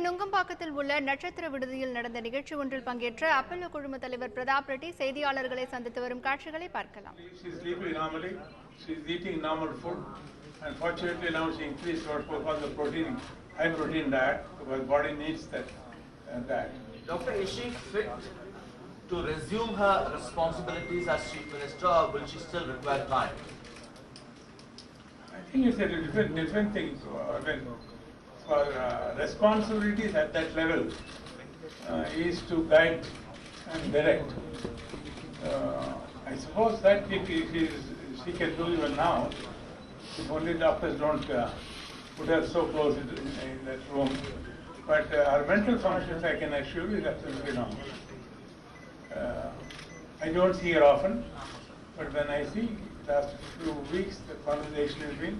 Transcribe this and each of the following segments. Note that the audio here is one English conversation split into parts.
நுங்கம்பாக்கத்தில் உள்ள நட்சத்திர விடுதியில் நடந்த நிகழ்ச்சி ஒன்றில் பங்கேற்ற அப்பல்லோ குழும தலைவர் பிரதாப் ரெட்டி செய்தியாளர்களை சந்தித்து வரும் காட்சிகளை பார்க்கலாம். She is sleeping normally. She is eating normal food. Unfortunately, now she increased what we call the protein, high protein diet, because body needs that diet. Doctor, is she fit to resume her responsibilities as Chief Minister, or will she still require time? I think it's a different thing. I mean, for responsibilities at that level is to guide and direct. I suppose that she can do even now, if only doctors don't put her so close in that room. But her mental functions, I can assure you, is absolutely normal. I don't see her often, but when I see, last few weeks, the conversation has been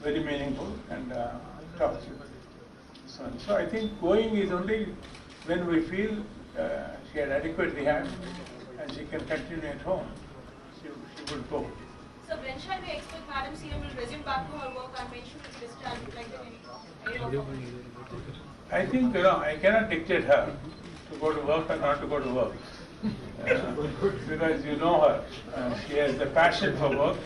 very meaningful and tough. So I think going is only when we feel she had adequate rehab and she can continue at home, she will go. So when shall we expect Madam CM will resume back to her work and when she will discharge like I think, I cannot dictate her to go to work or not to go to work. Because you know her, she has the passion for work,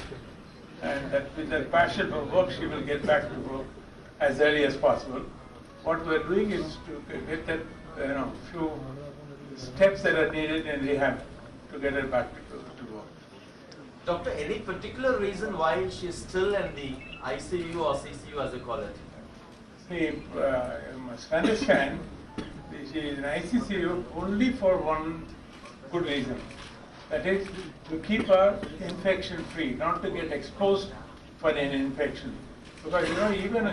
and that with that passion for work she will get back to work as early as possible. What we are doing is to get that few steps that are needed in rehab to get her back to work. Doctor, any particular reason why she is still in the ICU or CCU as they call it? See, you must understand, she is in ICU only for one good reason. That is to keep her infection free, not to get exposed for an infection. Because even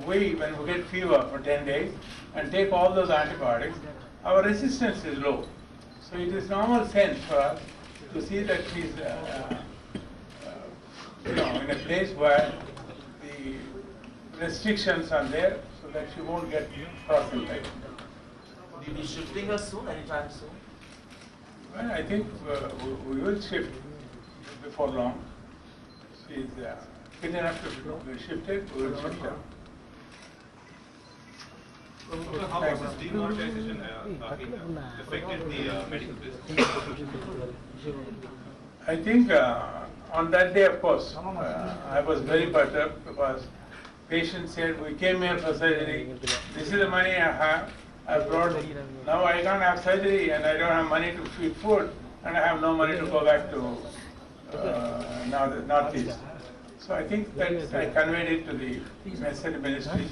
we, when we get fever for 10 days and take all those antibiotics, our resistance is low. So it is normal sense for us to see that she's in a place where the restrictions are there, so that she won't get cross-infection. Will you be shifting her soon, anytime soon? Well, I think we will shift before long. She's fit enough to be shifted, we will shift her. So how has this demonetization affected the medical business? I think on that day, of course, I was very perturbed because patient said, we came here for surgery, this is the money I have, I brought, now I can't have surgery and I don't have money to feed food and I have no money to go back to Northeast. So I think that I conveyed it to the necessary ministry.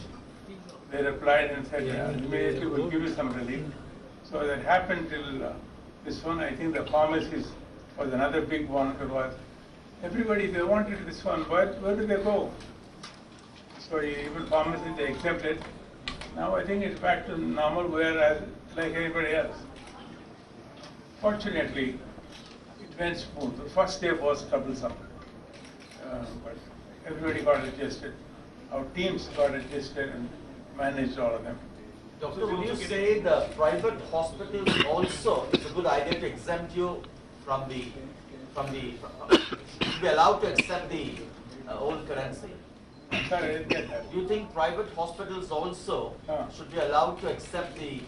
They replied and said, immediately we'll give you some relief. So that happened till this one. I think the pharmacies was another big one because everybody, they wanted this one, but where do they go? So even pharmacies, they accepted. Now I think it's back to normal, whereas like everybody else. Fortunately, it went smooth. The first day was troublesome, but everybody got adjusted. Our teams got adjusted and managed all of them. Doctor, would you say the private hospitals also, it's a good idea to exempt you from the to be allowed to accept the old currency? Sorry, I didn't get that. Do you think private hospitals also should be allowed to accept the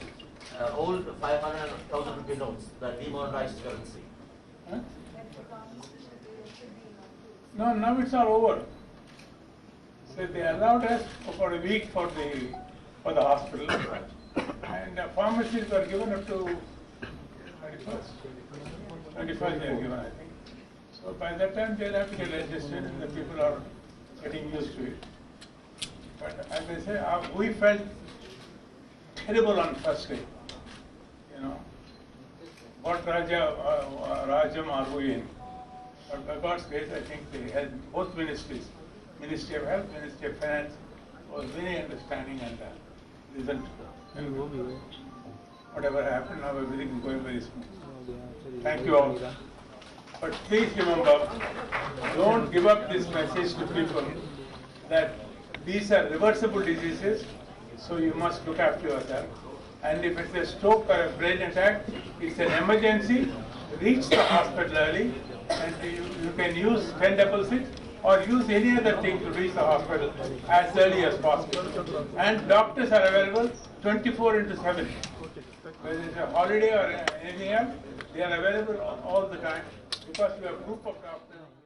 old 500,000 rupee notes, the demonetized currency? Huh? No, now it's all over. So they allowed us for a week for the hospital, and pharmacies were given up to 21st. 21st they were given, I think. So by that time they'll have to get adjusted, and the people are getting used to it. But as I say, we felt terrible on first day. What Rajam are we in? But by God's grace, I think they had both ministries, Ministry of Health, Ministry of Finance, was very understanding and listened. Whatever happened, now everything is going very smooth. Thank you all. But please remember, don't give up this message to people that these are reversible diseases, so you must look after yourself. And if it's a stroke or a brain attack, it's an emergency, reach the hospital early, and you can use 1066 or use any other thing to reach the hospital as early as possible. And doctors are available 24/7. Whether it's a holiday or anything else, they are available all the time because we have a group of doctors.